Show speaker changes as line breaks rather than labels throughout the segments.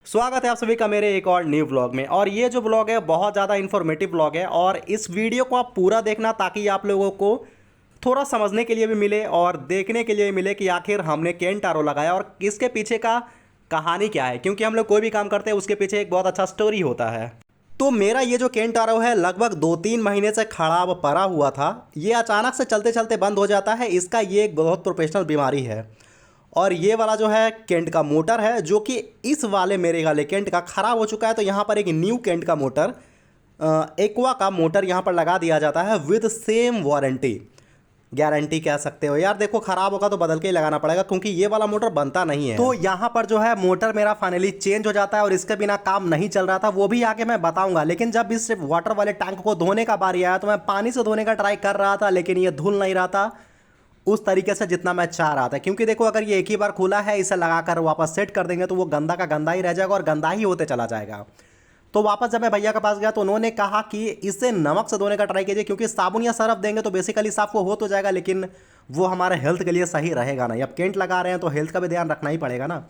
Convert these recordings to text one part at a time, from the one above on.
स्वागत है आप सभी का मेरे एक और न्यू व्लॉग में। और ये जो व्लॉग है बहुत ज़्यादा इन्फॉर्मेटिव व्लॉग है और इस वीडियो को आप पूरा देखना ताकि आप लोगों को थोड़ा समझने के लिए भी मिले और देखने के लिए मिले कि आखिर हमने केंट आर ओ लगाया और इसके पीछे का कहानी क्या है, क्योंकि हम लोग कोई भी काम करते हैं उसके पीछे एक बहुत अच्छा स्टोरी होता है। तो मेरा ये जो केंट आर ओ है लगभग 2-3 महीने से खराब पड़ा हुआ था। ये अचानक से चलते चलते बंद हो जाता है। इसका ये एक बहुत प्रोफेशनल बीमारी है। और ये वाला जो है केंट का मोटर है जो कि इस वाले मेरे वाले केंट का ख़राब हो चुका है। तो यहाँ पर एक न्यू केंट का मोटर एक्वा का मोटर यहाँ पर लगा दिया जाता है विद सेम वारंटी, गारंटी कह सकते हो यार। देखो ख़राब होगा तो बदल के ही लगाना पड़ेगा क्योंकि ये वाला मोटर बनता नहीं है। तो यहाँ पर जो है मोटर मेरा फाइनली चेंज हो जाता है और इसके बिना काम नहीं चल रहा था, वो भी आगे मैं बताऊंगा। लेकिन जब इस वाटर वाले टैंक को धोने का बारी आया तो मैं पानी से धोने का ट्राई कर रहा था, लेकिन ये धुल नहीं रहा था उस तरीके से जितना मैं चाह रहा था। क्योंकि देखो अगर ये एक ही बार खुला है, इसे लगाकर वापस सेट कर देंगे तो वो गंदा का गंदा ही रह जाएगा और गंदा ही होते चला जाएगा। तो वापस जब मैं भैया के पास गया तो उन्होंने कहा कि इसे नमक से धोने का ट्राई कीजिए, क्योंकि साबुन या सरफ देंगे तो बेसिकली साफ वो हो तो जाएगा, लेकिन वो हमारे हेल्थ के लिए सही रहेगा नहीं। अब केंट लगा रहे हैं तो हेल्थ का भी ध्यान रखना ही पड़ेगा ना।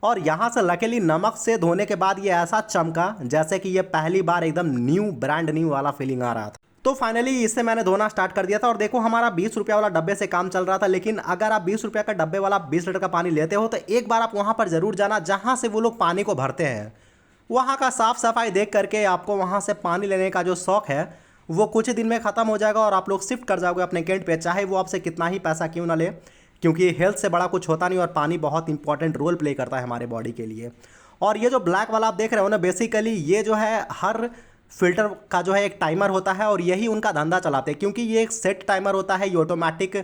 और यहाँ से लकीली नमक से धोने के बाद ये ऐसा चमका जैसे कि ये पहली बार एकदम न्यू ब्रांड न्यू वाला फीलिंग आ रहा था। तो फाइनली इससे मैंने धोना स्टार्ट कर दिया था। और देखो हमारा 20 रुपया वाला डब्बे से काम चल रहा था, लेकिन अगर आप 20 रुपया का डब्बे वाला 20 लीटर का पानी लेते हो तो एक बार आप वहाँ पर ज़रूर जाना जहाँ से वो लोग पानी को भरते हैं। वहाँ का साफ़ सफाई देख करके आपको वहाँ से पानी लेने का जो शौक़ है वो कुछ दिन में ख़त्म हो जाएगा और आप लोग शिफ्ट कर जाओगे अपने केंट पे, चाहे वो आपसे कितना ही पैसा क्यों ना ले, क्योंकि हेल्थ से बड़ा कुछ होता नहीं और पानी बहुत इंपॉर्टेंट रोल प्ले करता है हमारे बॉडी के लिए। और ये जो ब्लैक वाला आप देख रहे हो ना, बेसिकली ये जो है हर फिल्टर का जो है एक टाइमर होता है और यही उनका धंधा चलाते हैं। क्योंकि ये एक सेट टाइमर होता है, ये ऑटोमेटिक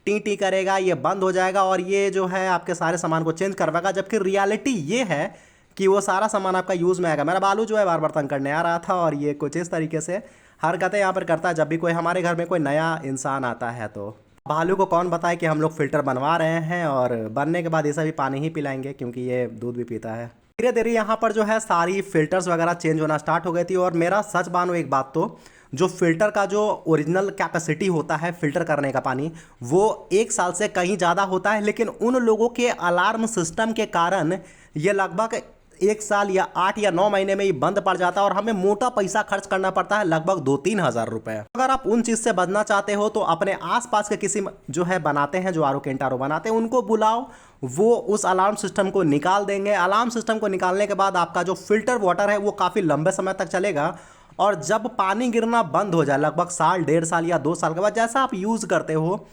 टी टी करेगा, ये बंद हो जाएगा और ये जो है आपके सारे सामान को चेंज करवाएगा। जबकि रियलिटी ये है कि वो सारा सामान आपका यूज़ में आएगा। मेरा बालू जो है बार बार तंग करने आ रहा था और ये कुछ इस तरीके से हरकतें यहाँ पर करता है जब भी कोई हमारे घर में कोई नया इंसान आता है। तो भालू को कौन बताए कि हम लोग फ़िल्टर बनवा रहे हैं और बनने के बाद इसे भी पानी ही पिलाएंगे क्योंकि ये दूध भी पीता है। धीरे धीरे यहाँ पर जो है सारी फ़िल्टर्स वगैरह चेंज होना स्टार्ट हो गई थी। और मेरा सच मानो एक बात, तो जो फ़िल्टर का जो ओरिजिनल कैपेसिटी होता है फ़िल्टर करने का पानी वो 1 साल से कहीं ज़्यादा होता है, लेकिन उन लोगों के अलार्म सिस्टम के कारण ये लगभग 1 साल या 8 या 9 महीने में ही बंद पड़ जाता है और हमें मोटा पैसा खर्च करना पड़ता है, लगभग 2-3 हज़ार रुपए। अगर आप उन चीज़ से बचना चाहते हो तो अपने आसपास के किसी जो है बनाते हैं, जो R O Kent R O बनाते हैं, उनको बुलाओ, वो उस अलार्म सिस्टम को निकाल देंगे। अलार्म सिस्टम को निकालने के बाद आपका जो फिल्टर वाटर है वो काफ़ी लंबे समय तक चलेगा। और जब पानी गिरना बंद हो जाए लगभग साल, 1.5 साल या 2 साल के बाद, जैसा आप यूज़ करते हो,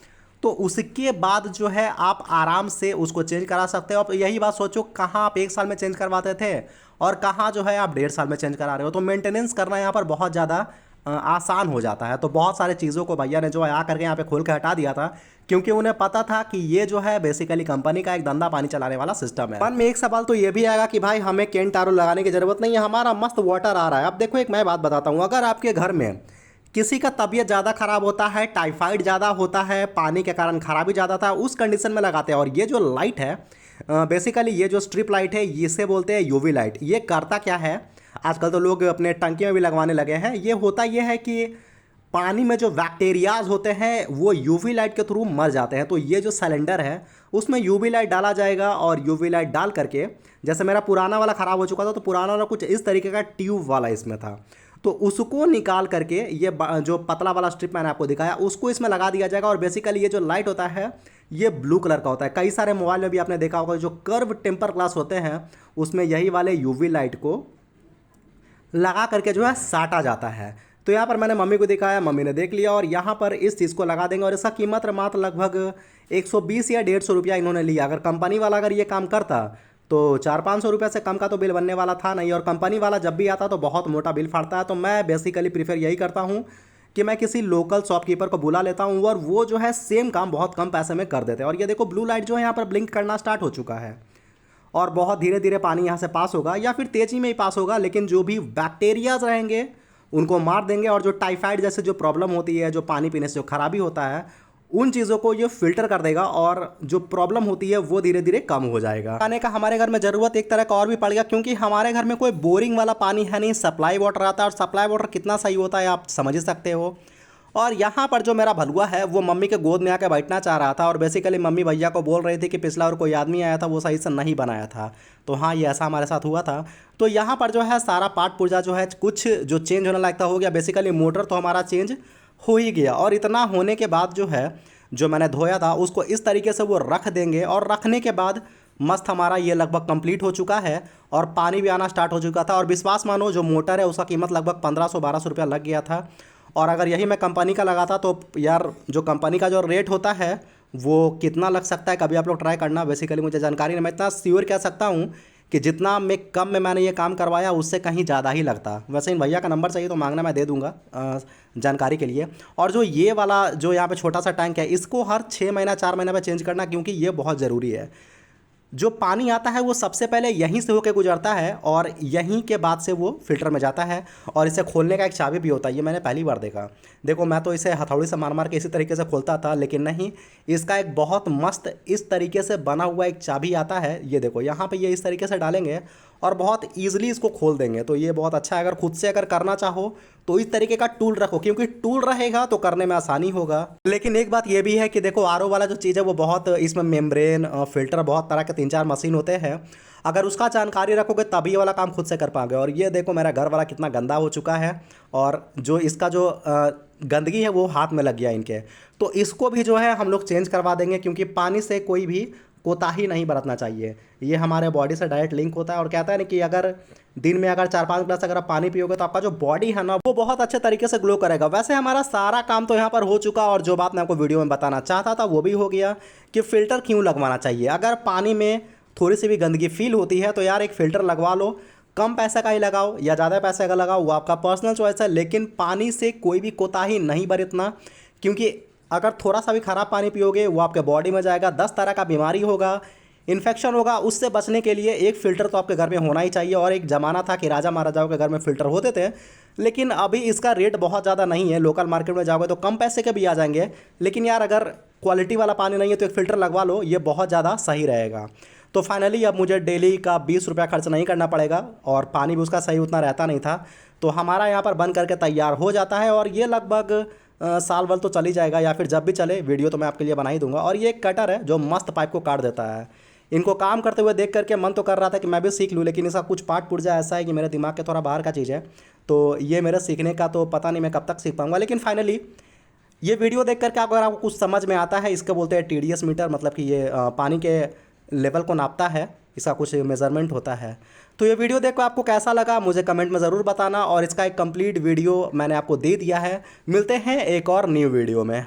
तो उसके बाद जो है आप आराम से उसको चेंज करा सकते हो। अब यही बात सोचो, कहाँ आप 1 साल में चेंज करवाते थे और कहाँ जो है आप 1.5 साल में चेंज करा रहे हो। तो मेंटेनेंस करना यहाँ पर बहुत ज़्यादा आसान हो जाता है। तो बहुत सारे चीज़ों को भैया ने जो है आ करके यहाँ पे खोल के हटा दिया था, क्योंकि उन्हें पता था कि ये जो है बेसिकली कंपनी का एक धंधा पानी चलाने वाला सिस्टम है। मन में एक सवाल तो ये भी आएगा कि भाई हमें केंट आर ओ लगाने की ज़रूरत नहीं है, हमारा मस्त वाटर आ रहा है। अब देखो एक मैं बात बताता हूँ, अगर आपके घर में किसी का तबीयत ज़्यादा ख़राब होता है, टाइफाइड ज़्यादा होता है, पानी के कारण खराबी ज़्यादा था, उस कंडीशन में लगाते हैं। और ये जो लाइट है बेसिकली ये जो स्ट्रिप लाइट है इसे बोलते हैं यूवी लाइट। ये करता क्या है, आजकल तो लोग अपने टंकी में भी लगवाने लगे हैं। ये होता ये है कि पानी में जो बैक्टीरियाज होते हैं वो यूवी लाइट के थ्रू मर जाते हैं। तो ये जो सिलेंडर है उसमें यूवी लाइट डाला जाएगा और यूवी लाइट डाल करके, जैसे मेरा पुराना वाला ख़राब हो चुका था तो पुराना वाला कुछ इस तरीके का ट्यूब वाला इसमें था, तो उसको निकाल करके ये जो पतला वाला स्ट्रिप मैंने आपको दिखाया उसको इसमें लगा दिया जाएगा। और बेसिकली ये जो लाइट होता है ये ब्लू कलर का होता है। कई सारे मोबाइल में भी आपने देखा होगा जो कर्व टेम्पर ग्लास होते हैं उसमें यही वाले यूवी लाइट को लगा करके जो है साटा जाता है। तो यहाँ पर मैंने मम्मी को दिखाया, मम्मी ने देख लिया और यहाँ पर इस चीज़ को लगा देंगे। और इसका कीमत मात्र लगभग 120 या 150 रुपया इन्होंने लिया। अगर कंपनी वाला अगर ये काम करता तो 400-500 रुपये से कम का तो बिल बनने वाला था नहीं। और कंपनी वाला जब भी आता तो बहुत मोटा बिल फाड़ता है। तो मैं बेसिकली प्रीफर यही करता हूँ कि मैं किसी लोकल शॉपकीपर को बुला लेता हूँ और वो जो है सेम काम बहुत कम पैसे में कर देते हैं। और ये देखो ब्लू लाइट जो है यहाँ पर ब्लिंक करना स्टार्ट हो चुका है और बहुत धीरे धीरे पानी यहाँ से पास होगा या फिर तेज़ी में ही पास होगा, लेकिन जो भी बैक्टीरियाज रहेंगे उनको मार देंगे। और जो टाइफाइड जैसे जो प्रॉब्लम होती है, जो पानी पीने से जो खराबी होता है, उन चीज़ों को ये फिल्टर कर देगा और जो प्रॉब्लम होती है वो धीरे धीरे कम हो जाएगा। पानी का हमारे घर में ज़रूरत एक तरह का और भी पड़ गया, क्योंकि हमारे घर में कोई बोरिंग वाला पानी है नहीं, सप्लाई वाटर आता है। और सप्लाई वाटर कितना सही होता है आप समझ ही सकते हो। और यहाँ पर जो मेरा भलुआ है वो मम्मी के गोद में आके बैठना चाह रहा था और बेसिकली मम्मी भैया को बोल रही थी कि पिछला और कोई आदमी आया था वो सही से नहीं बनाया था। तो हाँ, ये ऐसा हमारे साथ हुआ था। तो यहाँ पर जो है सारा पार्ट पुर्जा जो है कुछ जो चेंज होने लगता हो गया। बेसिकली मोटर तो हमारा चेंज हो ही गया और इतना होने के बाद जो है जो मैंने धोया था उसको इस तरीके से वो रख देंगे और रखने के बाद मस्त हमारा ये लगभग कंप्लीट हो चुका है और पानी भी आना स्टार्ट हो चुका था। और विश्वास मानो जो मोटर है उसका कीमत लगभग 1500-1200 रुपया लग गया था। और अगर यही मैं कंपनी का लगाता तो यार जो कंपनी का जो रेट होता है वो कितना लग सकता है, कभी आप लोग ट्राई करना। बेसिकली मुझे जानकारी नहीं, मैं इतना श्योर कह सकता हूँ कि जितना मैं कम में मैंने ये काम करवाया उससे कहीं ज़्यादा ही लगता। वैसे इन भैया का नंबर चाहिए तो मांगना, मैं दे दूंगा जानकारी के लिए। और जो ये वाला जो यहाँ पे छोटा सा टैंक है इसको हर 6 महीना 4 महीने पे चेंज करना, क्योंकि ये बहुत ज़रूरी है। जो पानी आता है वो सबसे पहले यहीं से होकर गुजरता है और यहीं के बाद से वो फिल्टर में जाता है। और इसे खोलने का एक चाबी भी होता है, ये मैंने पहली बार देखा। देखो मैं तो इसे हथौड़ी से मार मार के इसी तरीके से खोलता था, लेकिन नहीं, इसका एक बहुत मस्त इस तरीके से बना हुआ एक चाबी आता है। ये देखो यहाँ पे ये इस तरीके से डालेंगे और बहुत ईजिली इसको खोल देंगे। तो ये बहुत अच्छा है। अगर खुद से अगर करना चाहो तो इस तरीके का टूल रखो, क्योंकि टूल रहेगा तो करने में आसानी होगा। लेकिन एक बात ये भी है कि देखो आरओ वाला जो चीज़ है वो बहुत, इसमें मेम्ब्रेन फिल्टर बहुत तरह के 3-4 मशीन होते हैं। अगर उसका जानकारी रखोगे तभी ये वाला काम खुद से कर पाओगे। और ये देखो मेरा घर वाला कितना गंदा हो चुका है और जो इसका जो गंदगी है वो हाथ में लग गया इनके। तो इसको भी जो है हम लोग चेंज करवा देंगे, क्योंकि पानी से कोई भी कोताही नहीं बरतना चाहिए। ये हमारे बॉडी से डायरेक्ट लिंक होता है और कहता है ना कि अगर दिन में अगर 4-5 गिलास अगर आप पानी पियोगे तो आपका जो बॉडी है ना वो बहुत अच्छे तरीके से ग्लो करेगा। वैसे हमारा सारा काम तो यहाँ पर हो चुका और जो बात मैं आपको वीडियो में बताना चाहता था वो भी हो गया कि फ़िल्टर क्यों लगवाना चाहिए। अगर पानी में थोड़ी सी भी गंदगी फील होती है तो यार एक फ़िल्टर लगवा लो। कम पैसे का ही लगाओ या ज़्यादा पैसे का लगाओ वो आपका पर्सनल चॉइस है, लेकिन पानी से कोई भी कोताही नहीं बरतना, क्योंकि अगर थोड़ा सा भी ख़राब पानी पियोगे वो आपके बॉडी में जाएगा, 10 तरह का बीमारी होगा, इन्फेक्शन होगा। उससे बचने के लिए एक फ़िल्टर तो आपके घर में होना ही चाहिए। और एक ज़माना था कि राजा महाराजाओं के घर में फ़िल्टर होते थे, लेकिन अभी इसका रेट बहुत ज़्यादा नहीं है। लोकल मार्केट में जाओगे तो कम पैसे के भी आ जाएंगे, लेकिन यार अगर क्वालिटी वाला पानी नहीं है तो एक फ़िल्टर लगवा लो, ये बहुत ज़्यादा सही रहेगा। तो फाइनली अब मुझे डेली का 20 रुपया खर्च नहीं करना पड़ेगा और पानी भी उसका सही उतना रहता नहीं था। तो हमारा यहाँ पर बन करके तैयार हो जाता है और ये लगभग साल भर तो चली जाएगा, या फिर जब भी चले वीडियो तो मैं आपके लिए बना ही दूंगा। और ये एक कटर है जो मस्त पाइप को काट देता है। इनको काम करते हुए देख करके मन तो कर रहा था कि मैं भी सीख लूँ, लेकिन इसका कुछ पार्ट पुर्जा ऐसा है कि मेरे दिमाग के थोड़ा बाहर का चीज़ है। तो ये मेरे सीखने का तो पता नहीं मैं कब तक सीख पाऊँगा, लेकिन फाइनली ये वीडियो देख करके अगर आपको कुछ समझ में आता है, इसको बोलते हैं TDS मीटर, मतलब कि ये पानी के लेवल को नापता है, इसका कुछ मेज़रमेंट होता है। तो ये वीडियो देखो आपको कैसा लगा मुझे कमेंट में ज़रूर बताना, और इसका एक कंप्लीट वीडियो मैंने आपको दे दिया है। मिलते हैं एक और न्यू वीडियो में।